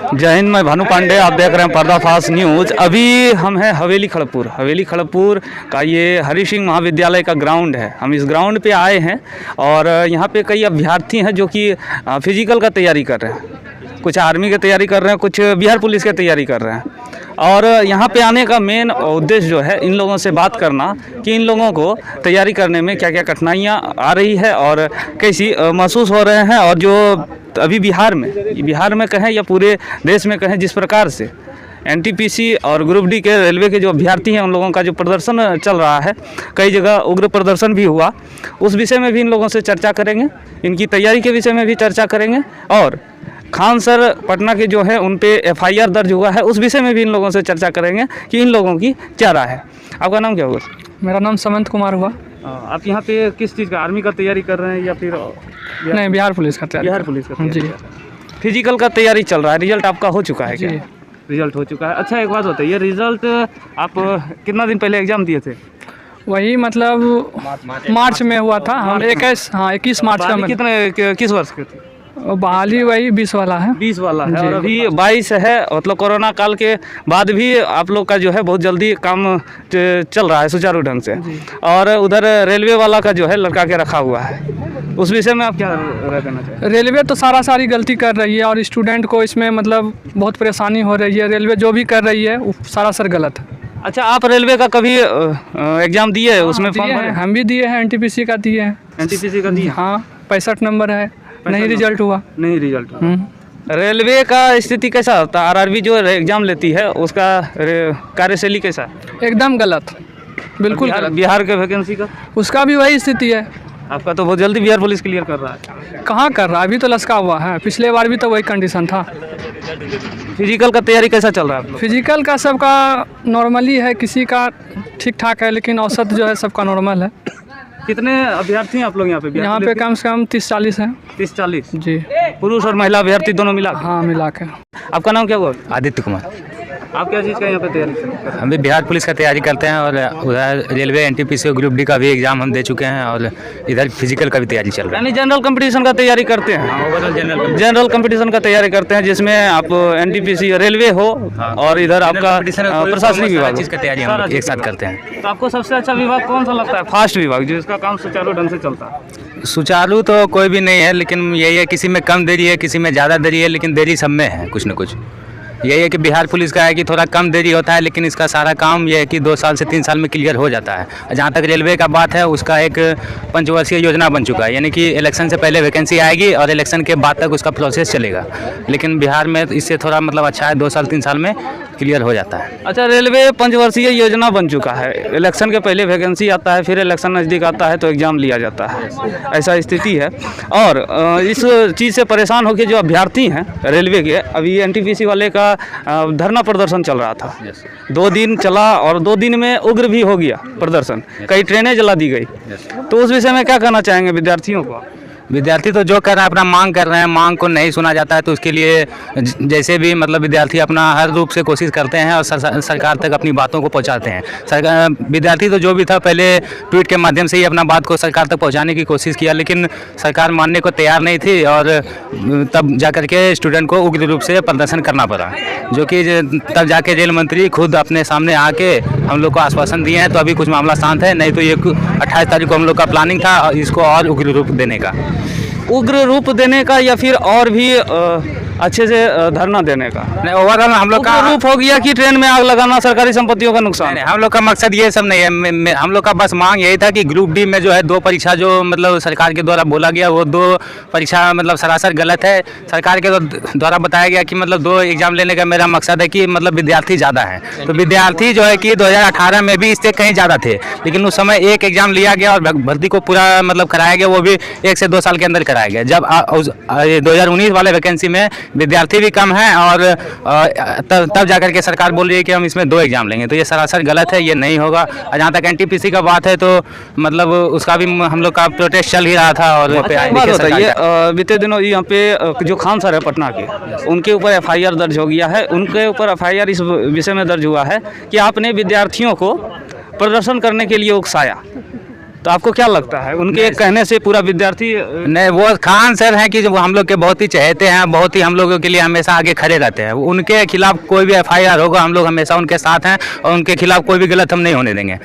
जय हिंद, मैं भानु पांडे, आप देख रहे हैं पर्दाफाश न्यूज़। अभी हम हैं हवेली खड़गपुर का ये हरि सिंह महाविद्यालय का ग्राउंड है। हम इस ग्राउंड पे आए हैं और यहाँ पे कई अभ्यर्थी हैं जो कि फिजिकल का तैयारी कर रहे हैं। कुछ आर्मी की तैयारी कर रहे हैं, कुछ बिहार पुलिस की तैयारी कर रहे हैं। और यहाँ पे आने का मेन उद्देश्य जो है इन लोगों से बात करना कि इन लोगों को तैयारी करने में क्या क्या कठिनाइयाँ आ रही है और कैसी महसूस हो रहे हैं। और जो अभी बिहार में कहें या पूरे देश में कहें, जिस प्रकार से एनटीपीसी और ग्रुप डी के रेलवे के जो अभ्यर्थी हैं उन लोगों का जो प्रदर्शन चल रहा है, कई जगह उग्र प्रदर्शन भी हुआ, उस विषय में भी इन लोगों से चर्चा करेंगे। इनकी तैयारी के विषय में भी चर्चा करेंगे और खान सर पटना के जो है उन पे एफआईआर दर्ज हुआ है, उस विषय में भी इन लोगों से चर्चा करेंगे कि इन लोगों की क्या राय है। आपका नाम क्या होगा? मेरा नाम समंत कुमार हुआ। आप यहाँ पे किस चीज़ का, आर्मी का तैयारी कर रहे हैं या फिर नहीं, बिहार पुलिस का तैयारी। बिहार पुलिस का जी। फिजिकल का तैयारी चल रहा है। रिजल्ट आपका हो चुका है क्या? जी। रिजल्ट हो चुका है। अच्छा, एक बात बताइए, रिजल्ट आप कितना दिन पहले एग्जाम दिए थे? वही मतलब मार्च में हुआ था। हम 21 मार्च का। किस वर्ष के थे? बहाली वही 20 वाला है। 20 वाला है और अभी 22 है। मतलब कोरोना काल के बाद भी आप लोग का जो है बहुत जल्दी काम चल रहा है सुचारू ढंग से। और उधर रेलवे वाला का जो है लड़का के रखा हुआ है, उस विषय में आप क्या राय देना चाहेंगे? रेलवे तो सारी गलती कर रही है और स्टूडेंट को इसमें मतलब बहुत परेशानी हो रही है। रेलवे जो भी कर रही है वो सरासर गलत है। अच्छा, आप रेलवे का कभी एग्जाम दिए है? उसमें दिए हैं, हम भी दिए हैं, एनटीपीसी का दिए हैं। एनटीपीसी का दिए? हाँ, 65 नंबर है। नहीं रिजल्ट हुआ। रेलवे का स्थिति कैसा होता है? आरआरबी जो एग्जाम लेती है उसका कार्यशैली कैसा है? एकदम गलत, बिल्कुल गलत। बिहार के वैकेंसी का उसका भी वही स्थिति है। आपका तो बहुत जल्दी बिहार पुलिस क्लियर कर रहा है। कहाँ कर रहा है? अभी तो लसका हुआ है। पिछले बार भी तो वही कंडीशन था। फिजिकल का तैयारी कैसा चल रहा है? फिजिकल का सबका नॉर्मली है, किसी का ठीक ठाक है, लेकिन औसत जो है सबका नॉर्मल है। कितने अभ्यर्थी हैं आप लोग यहाँ पे? यहाँ पे कम से कम 30-40 हैं। 30-40 जी। पुरुष और महिला अभ्यर्थी दोनों मिला? हाँ, मिला के। आपका नाम क्या हुआ? आदित्य कुमार। आप क्या चीज़ का यहाँ पे तैयारी कर रहे हैं? हम भी बिहार पुलिस का तैयारी करते हैं और उधर रेलवे एनटीपीसी ग्रुप डी का भी एग्जाम हम दे चुके हैं और इधर फिजिकल का भी तैयारी चल रहा है। यानी जनरल कंपटीशन का तैयारी करते हैं? ओवरऑल जनरल कंपटीशन का तैयारी करते हैं, जिसमें आप एनटीपीसी रेलवे हो और इधर आपका प्रशासनिक विभाग चीज़ का तैयारी हम लोग एक साथ करते हैं। तो आपको सबसे अच्छा विभाग कौन सा लगता है? फास्ट विभाग, जिसका काम सुचारू ढंग से चलता है। सुचारू तो कोई भी नहीं है, लेकिन यही है किसी में कम देरी है, किसी में ज़्यादा देरी है, लेकिन देरी सब में है कुछ न कुछ। यही है कि बिहार पुलिस का है कि थोड़ा कम देरी होता है, लेकिन इसका सारा काम यह है कि 2 साल से 3 साल में क्लियर हो जाता है। जहाँ तक रेलवे का बात है, उसका एक पंचवर्षीय योजना बन चुका है, यानी कि इलेक्शन से पहले वैकेंसी आएगी और इलेक्शन के बाद तक उसका प्रोसेस चलेगा। लेकिन बिहार में इससे थोड़ा मतलब अच्छा है, 2 साल 3 साल में क्लियर हो जाता है। अच्छा, रेलवे पंचवर्षीय योजना बन चुका है, इलेक्शन के पहले वैकेंसी आता है, फिर इलेक्शन नज़दीक आता है तो एग्ज़ाम लिया जाता है, ऐसा स्थिति है। और इस चीज़ से परेशान होकर जो अभ्यर्थी हैं रेलवे के, अभी एनटीपीसी वाले का धरना प्रदर्शन चल रहा था। 2 दिन चला और 2 दिन में उग्र भी हो गया प्रदर्शन, कई ट्रेनें जला दी गई। तो उस विषय में क्या कहना चाहेंगे विद्यार्थियों को? विद्यार्थी तो जो कर रहे हैं अपना मांग कर रहे हैं, मांग को नहीं सुना जाता है तो उसके लिए जैसे भी मतलब विद्यार्थी अपना हर रूप से कोशिश करते हैं और सरकार तक अपनी बातों को पहुंचाते हैं। विद्यार्थी तो जो भी था पहले ट्वीट के माध्यम से ही अपना बात को सरकार तक पहुंचाने की कोशिश किया, लेकिन सरकार मानने को तैयार नहीं थी और तब जाकर के स्टूडेंट को उग्र रूप से प्रदर्शन करना पड़ा, जो कि तब जाके रेल मंत्री खुद अपने सामने आके हम लोग को आश्वासन दिए हैं। तो अभी कुछ मामला शांत है, नहीं तो ये 28 तारीख को हम लोग का प्लानिंग था इसको और उग्र रूप देने का। उग्र रूप देने का या फिर और भी अच्छे से धरना देने का? नहीं, ओवरऑल हम लोग का रूप हो गया कि ट्रेन में आग लगाना, सरकारी संपत्तियों का नुकसान। हम लोग का मकसद ये सब नहीं है। हम लोग का बस मांग यही था कि ग्रुप डी में जो है 2 परीक्षा जो मतलब सरकार के द्वारा बोला गया, वो 2 परीक्षा मतलब सरासर गलत है। सरकार के द्वारा बताया गया कि मतलब 2 एग्जाम लेने का मेरा मकसद है कि मतलब विद्यार्थी ज़्यादा हैं, तो विद्यार्थी जो है कि 2018 में भी इससे कहीं ज़्यादा थे, लेकिन उस समय 1 एग्जाम लिया गया और भर्ती को पूरा मतलब कराया गया, वो भी 1 से 2 साल के अंदर कराया गया। जब 2019 वाले वैकेंसी में विद्यार्थी भी कम हैं और तब जाकर के सरकार बोल रही है कि हम इसमें 2 एग्जाम लेंगे, तो ये सरासर गलत है, ये नहीं होगा। और जहाँ तक एनटीपीसी का बात है तो मतलब उसका भी हम लोग का प्रोटेस्ट चल ही रहा था। और ये बीते दिनों यहाँ पे जो खान सर है पटना के, उनके ऊपर एफआईआर दर्ज हो गया है। उनके ऊपर एफआईआर इस विषय में दर्ज हुआ है कि आपने विद्यार्थियों को प्रदर्शन करने के लिए उकसाया। तो आपको क्या लगता है उनके कहने से पूरा विद्यार्थी नहीं, वो खान सर हैं कि जो हम लोग के बहुत ही चहेते हैं, बहुत ही हम लोगों के लिए हमेशा आगे खड़े रहते हैं। उनके खिलाफ कोई भी FIR होगा, हम लोग हमेशा उनके साथ हैं और उनके खिलाफ कोई भी गलत हम नहीं होने देंगे।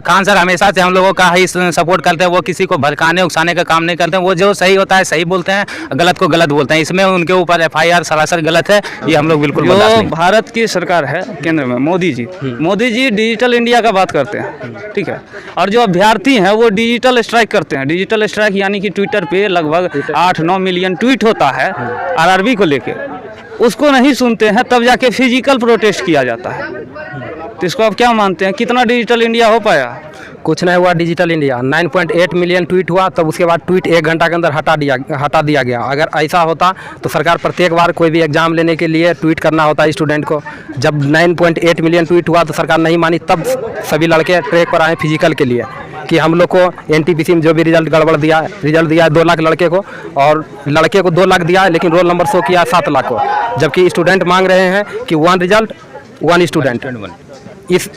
खान सर हमेशा से हम लोगों का ही सपोर्ट करते हैं, वो किसी को भड़काने उकसाने का काम नहीं करते हैं। वो जो सही होता है सही बोलते हैं, गलत को गलत बोलते हैं। इसमें उनके ऊपर FIR सरासर गलत है, ये हम लोग बिल्कुल बर्दाश्त जो नहीं। भारत की सरकार है केंद्र में, मोदी जी डिजिटल इंडिया का बात करते हैं, ठीक है, और जो अभ्यर्थी हैं वो डिजिटल स्ट्राइक करते हैं। डिजिटल स्ट्राइक यानी कि ट्विटर पे लगभग 8-9 मिलियन ट्वीट होता है RRB को लेके, उसको नहीं सुनते हैं, तब जाके फिजिकल प्रोटेस्ट किया जाता है। तो इसको आप क्या मानते हैं, कितना डिजिटल इंडिया हो पाया? कुछ नहीं हुआ डिजिटल इंडिया। 9.8 मिलियन ट्वीट हुआ, तब उसके बाद ट्वीट 1 घंटा के अंदर हटा दिया गया। अगर ऐसा होता तो सरकार प्रत्येक बार कोई भी एग्जाम लेने के लिए ट्वीट करना होता है स्टूडेंट को। जब 9.8 मिलियन ट्वीट हुआ तो सरकार नहीं मानी, तब सभी लड़के ट्रैक पर आए फिजिकल के लिए कि हम लोग को NTPC में जो भी रिजल्ट रिजल्ट दिया है 2 लाख लड़के को, और लड़के को 2 लाख दिया है, लेकिन रोल नंबर शो किया 7 लाख को, जबकि स्टूडेंट मांग रहे हैं कि 1 रिजल्ट 1 स्टूडेंट।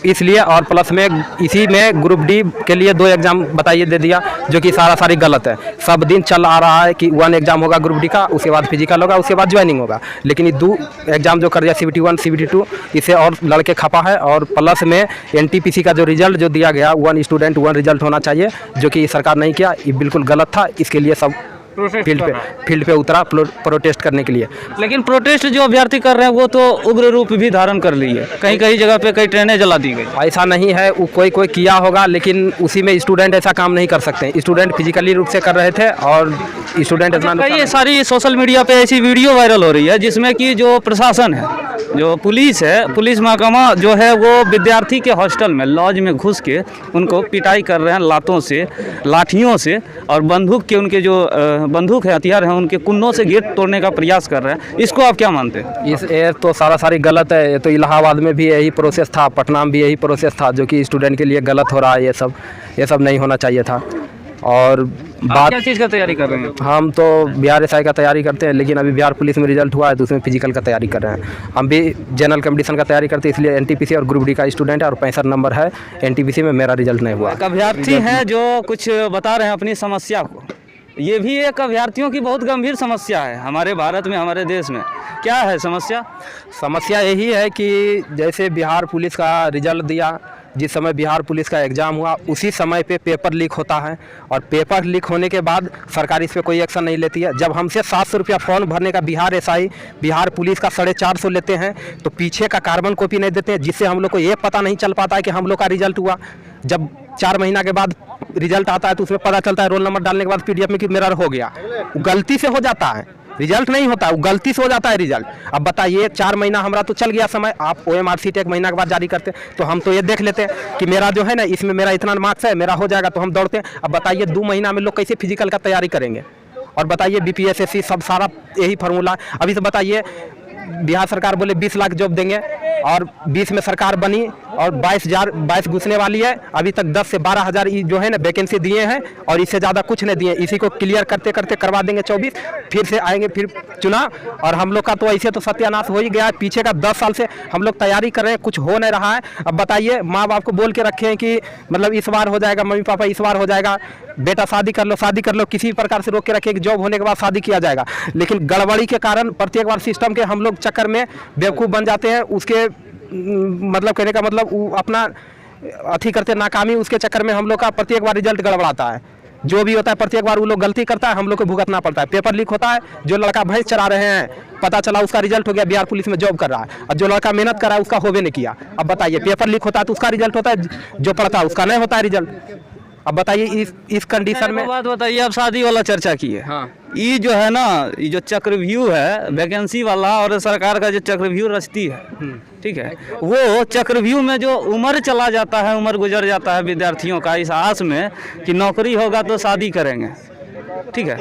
इसलिए और प्लस में इसी में ग्रुप डी के लिए 2 एग्ज़ाम बताइए दे दिया, जो कि सारी गलत है। सब दिन चल आ रहा है कि 1 एग्ज़ाम होगा ग्रुप डी का, उसके बाद फिजिकल होगा, उसके बाद ज्वाइनिंग होगा, लेकिन ये 2 एग्ज़ाम जो कर दिया CBT 1 CBT 2, इससे और लड़के खपा है। और प्लस में NTPC का जो रिजल्ट जो दिया गया 1 स्टूडेंट 1 रिजल्ट होना चाहिए, जो कि सरकार नहीं किया, ये बिल्कुल गलत था। इसके लिए सब फील्ड पे उतरा प्रोटेस्ट करने के लिए। लेकिन प्रोटेस्ट जो अभ्यर्थी कर रहे हैं वो तो उग्र रूप भी धारण कर ली है, कहीं कहीं जगह पे कई ट्रेनें जला दी गई। ऐसा नहीं है, वो कोई किया होगा, लेकिन उसी में स्टूडेंट ऐसा काम नहीं कर सकते। स्टूडेंट फिजिकली रूप से कर रहे थे और स्टूडेंट इतना कई सारी सोशल मीडिया पे ऐसी वीडियो वायरल हो रही है जिसमें कि जो प्रशासन है, जो पुलिस है, पुलिस महकमा जो है वो विद्यार्थी के हॉस्टल में लॉज में घुस के उनको पिटाई कर रहे हैं लातों से, लाठियों से, और बंदूक के उनके जो बंदूक है, हथियार हैं, उनके कुन्नों से गेट तोड़ने का प्रयास कर रहे हैं। इसको आप क्या मानते हैं? ये तो सारी गलत है। ये तो इलाहाबाद में भी यही प्रोसेस था, पटना में भी यही प्रोसेस था, जो कि स्टूडेंट के लिए गलत हो रहा है। ये सब नहीं होना चाहिए था। और बात क्या चीज़ का तैयारी कर रहे हैं? हम तो बिहार SI का तैयारी करते हैं, लेकिन अभी बिहार पुलिस में रिजल्ट हुआ है तो उसमें फिजिकल का तैयारी कर रहे हैं। हम भी जनरल कंपटीशन का तैयारी करते हैं, इसलिए NTPC और ग्रुप डी का स्टूडेंट है और 65 नंबर है NTPC में। मेरा रिजल्ट नहीं हुआ। अभ्यर्थी हैं जो कुछ बता रहे हैं अपनी समस्या को। ये भी एक अभ्यर्थियों की बहुत गंभीर समस्या है हमारे भारत में, हमारे देश में। क्या है समस्या? समस्या यही है कि जैसे बिहार पुलिस का रिजल्ट दिया, जिस समय बिहार पुलिस का एग्ज़ाम हुआ उसी समय पे पेपर लीक होता है, और पेपर लीक होने के बाद सरकार इस पर कोई एक्शन नहीं लेती है। जब हमसे 700 रुपया फॉर्म भरने का बिहार SI बिहार पुलिस का 450 लेते हैं, तो पीछे का कार्बन कॉपी नहीं देते हैं, जिससे हम लोग को ये पता नहीं चल पाता है कि हम लोग का रिजल्ट हुआ। जब 4 महीना के बाद रिजल्ट आता है तो उसमें पता चलता है रोल नंबर डालने के बाद PDF में कि मेरा हो गया। गलती से हो जाता है, रिजल्ट नहीं होता, वो गलती से हो जाता है रिजल्ट। अब बताइए 4 महीना हमारा तो चल गया समय, आप OMR शीट 1 महीना के बाद जारी करते हैं, तो हम तो ये देख लेते हैं कि मेरा जो है ना इसमें मेरा इतना मार्क्स है, मेरा हो जाएगा, तो हम दौड़ते हैं। अब बताइए 2 महीना में लोग कैसे फिजिकल का तैयारी करेंगे? और बताइए BPSSC सब सारा यही फार्मूला। अभी तो बताइए बिहार सरकार बोले 20 लाख जॉब देंगे, और 20 में सरकार बनी और 22 घुसने वाली है। अभी तक 10 से 12 हज़ार जो है ना वैकेंसी दिए हैं, और इससे ज़्यादा कुछ नहीं दिए। इसी को क्लियर करते करते करवा देंगे 24, फिर से आएंगे फिर चुनाव, और हम लोग का तो ऐसे तो सत्यानाश हो ही गया है। पीछे का 10 साल से हम लोग तैयारी कर रहे हैं, कुछ हो नहीं रहा है। अब बताइए माँ बाप को बोल के रखे हैं कि मतलब इस बार हो जाएगा, मम्मी पापा इस बार हो जाएगा, बेटा शादी कर लो, किसी प्रकार से रोक के रखे कि जॉब होने के बाद शादी किया जाएगा। लेकिन गड़बड़ी के कारण प्रत्येक बार सिस्टम के हम लोग चक्कर में बेवकूफ़ बन जाते हैं। उसके मतलब कहने का मतलब अपना अथी करते नाकामी, उसके चक्कर में हम लोग का प्रत्येक बार रिजल्ट गड़बड़ाता है। जो भी होता है प्रत्येक बार वो लोग गलती करता है, हम लोग को भुगतना पड़ता है। पेपर लीक होता है, जो लड़का भैंस चरा रहे हैं पता चला उसका रिजल्ट हो गया, बिहार पुलिस में जॉब कर रहा है, और जो लड़का मेहनत कर रहा है उसका होवे नहीं किया। अब बताइए पेपर लीक होता है तो उसका रिजल्ट होता है, जो पढ़ता है उसका नहीं होता है रिजल्ट। अब बताइए इस कंडीशन में बात बताइए, अब शादी वाला चर्चा की है। हाँ, ये जो है ना, ये जो चक्रव्यूह है वैकेंसी वाला और सरकार का जो चक्रव्यूह रचती है, ठीक है, वो चक्रव्यूह में जो उम्र चला जाता है, उम्र गुजर जाता है विद्यार्थियों का इस आस में कि नौकरी होगा तो शादी करेंगे, ठीक है।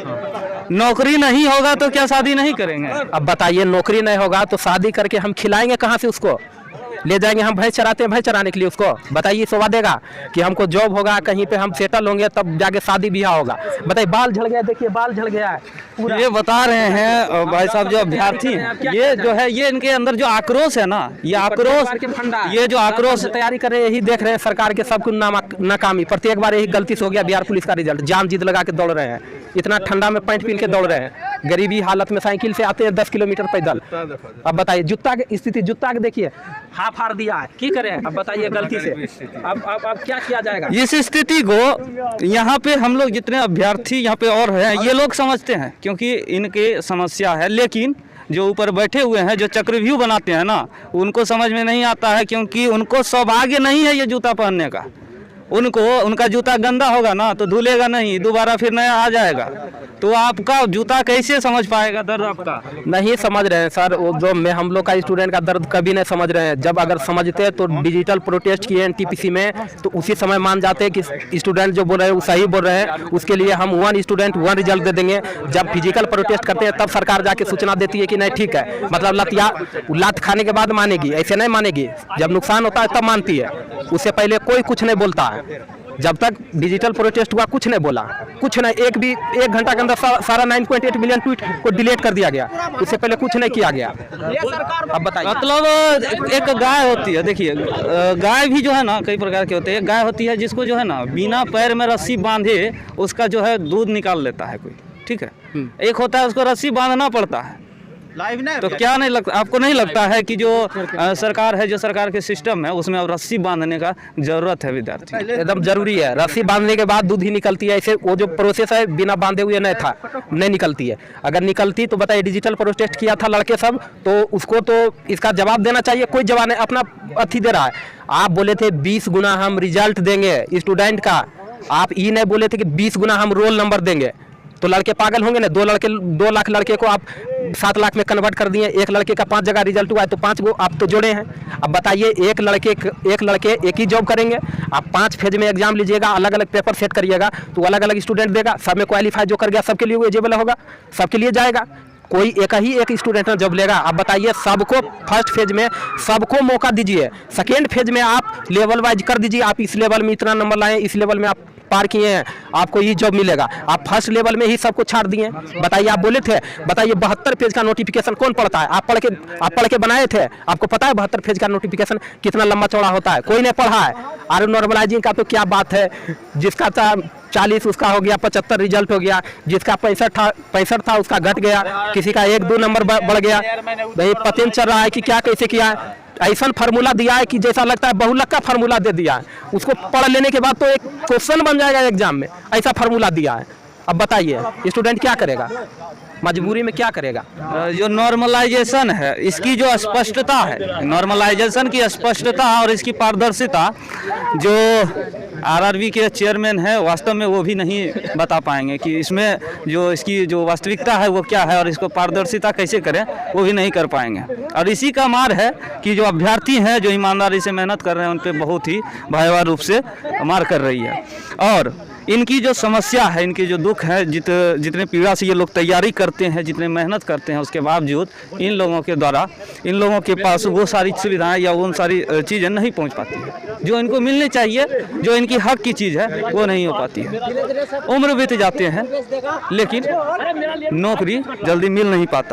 नौकरी नहीं होगा तो क्या शादी नहीं करेंगे? अब बताइए नौकरी नहीं होगा तो शादी करके हम खिलाएंगे कहाँ से उसको? ले जाएंगे, हम भैंस चराते हैं, भैंस चराने के लिए उसको बताइए शोभा देगा कि हमको जॉब होगा, कहीं पे हम सेटल होंगे तब जाके शादी ब्याह होगा? बताइए, बाल झड़ गया, देखिए बाल झड़ गया है पूरा। ये बता रहे हैं भाई साहब जो अभ्यर्थी हैं, ये जो है ये इनके अंदर जो आक्रोश है ना, ये आक्रोश, ये जो आक्रोश तैयारी कर रहे हैं, यही देख रहे हैं सरकार के सब कुछ नाकामी। प्रत्येक बार यही गलती से हो गया बिहार पुलिस का रिजल्ट। जान जीत लगा के दौड़ रहे हैं, इतना ठंडा में पैंट पहन के दौड़ रहे हैं, गरीबी हालत में साइकिल से आते हैं 10 किलोमीटर पैदल। अब बताइए जूता की स्थिति, जूता के देखिए हाफ हार दिया है, की करें? अब बताइए गलती से अब क्या किया जाएगा? इस स्थिति को यहाँ पे हम लोग जितने अभ्यर्थी यहाँ पे और हैं, ये लोग समझते हैं क्योंकि इनके समस्या है, लेकिन जो ऊपर बैठे हुए हैं, जो चक्रव्यूह बनाते हैं ना, उनको समझ में नहीं आता है, क्योंकि उनको सौभाग्य नहीं है ये जूता पहनने का। उनको उनका जूता गंदा होगा ना तो धुलेगा नहीं, दोबारा फिर नया आ जाएगा, तो आपका जूता कैसे समझ पाएगा दर्द आपका? नहीं समझ रहे हैं सर, वो जो मैं हम लोग का स्टूडेंट का दर्द कभी नहीं समझ रहे हैं। जब अगर समझते तो डिजिटल प्रोटेस्ट किए एनटीपीसी में, तो उसी समय मान जाते हैं कि स्टूडेंट जो बोल रहे हैं वो सही बोल रहे हैं, उसके लिए हम 1 स्टूडेंट 1 रिजल्ट दे देंगे। जब फिजिकल प्रोटेस्ट करते हैं तब सरकार जाके सूचना देती है कि नहीं ठीक है, मतलब लात खाने के बाद मानेगी, ऐसे नहीं मानेगी। जब नुकसान होता है तब मानती है, उससे पहले कोई कुछ नहीं बोलता है। जब तक डिजिटल प्रोटेस्ट हुआ कुछ नहीं बोला, कुछ नहीं, एक घंटा के अंदर सारा 9.8 मिलियन ट्वीट को डिलीट कर दिया गया, उससे पहले कुछ नहीं किया गया। अब बताइए, मतलब एक गाय होती है, देखिए गाय भी जो है ना कई प्रकार के होते हैं। गाय होती है जिसको जो है ना बिना पैर में रस्सी बांधे उसका जो है दूध निकाल लेता है कोई, ठीक है। एक होता है उसको रस्सी बांधना पड़ता है। तो क्या नहीं लगता आपको, नहीं लगता है कि जो सरकार है, जो सरकार के सिस्टम है, उसमें अब रस्सी बांधने का जरूरत है विद्यार्थी? एकदम जरूरी है, रस्सी बांधने के बाद दूध ही निकलती है। ऐसे वो जो प्रोसेस है बिना बांधे हुए नहीं निकलती है। अगर निकलती तो बताइए, डिजिटल प्रोटेस्ट किया था लड़के सब, तो उसको तो इसका जवाब देना चाहिए। कोई जवाब नहीं, अपना अथी दे रहा है। आप बोले थे 20 गुना हम रिजल्ट देंगे स्टूडेंट का, आप ये नहीं बोले थे कि 20 गुना हम रोल नंबर देंगे, तो लड़के पागल होंगे ना। 2 लाख लड़के को आप 7 लाख में कन्वर्ट कर दिए। एक लड़के का 5 जगह रिजल्ट हुआ है तो 5 को आप तो जोड़े हैं। अब बताइए, एक लड़के एक ही जॉब करेंगे, आप 5 फेज में एग्जाम लीजिएगा, अलग अलग पेपर सेट करिएगा, तो अलग अलग स्टूडेंट देगा, सब में क्वालिफाई जो कर गया सबके लिए एलिजिबल होगा, सबके लिए जाएगा। कोई एक स्टूडेंट जॉब लेगा? आप बताइए, सबको फर्स्ट फेज में सबको मौका दीजिए, सेकेंड फेज में आप लेवल वाइज कर दीजिए। आप इस लेवल में इतना नंबर लाए, इस लेवल में आप पार किए हैं, आपको ये जॉब मिलेगा। आप फर्स्ट लेवल में ही सबको छाड़ दिए। बताइए, आप बोले थे, बताइए 72 पेज का नोटिफिकेशन कौन पढ़ता है? आप पढ़ के बनाए थे? आपको पता है 72 पेज का नोटिफिकेशन कितना लंबा चौड़ा होता है? कोई नहीं पढ़ा है। और नॉर्मलाइजिंग का तो क्या बात है, जिसका 40 उसका हो गया, 75 रिजल्ट हो गया, जिसका 65 था उसका घट गया, किसी का 1-2 नंबर बढ़ गया। भाई पता चल रहा है कि क्या कैसे किया है। ऐसा फार्मूला दिया है कि जैसा लगता है बहुलक का फार्मूला दे दिया है। उसको पढ़ लेने के बाद तो एक क्वेश्चन बन जाएगा एग्जाम में, ऐसा फार्मूला दिया है। अब बताइए स्टूडेंट क्या करेगा, मजबूरी में क्या करेगा? जो नॉर्मलाइजेशन है इसकी जो स्पष्टता है, नॉर्मलाइजेशन की स्पष्टता और इसकी पारदर्शिता जो आरआरबी के चेयरमैन है वास्तव में वो भी नहीं बता पाएंगे कि इसमें जो इसकी जो वास्तविकता है वो क्या है और इसको पारदर्शिता कैसे करें, वो भी नहीं कर पाएंगे। और इसी का मार है कि जो अभ्यर्थी हैं जो ईमानदारी से मेहनत कर रहे हैं उन पर बहुत ही भयावह रूप से मार कर रही है। और इनकी जो समस्या है, इनकी जो दुख है, जितने पीड़ा से ये लोग तैयारी करते हैं, जितने मेहनत करते हैं, उसके बावजूद इन लोगों के द्वारा इन लोगों के पास वो सारी सुविधाएं या उन सारी चीज़ें नहीं पहुंच पाती है जो इनको मिलनी चाहिए, जो इनकी हक की चीज़ है वो नहीं हो पाती है। उम्र बीत जाते हैं लेकिन नौकरी जल्दी मिल नहीं पाता।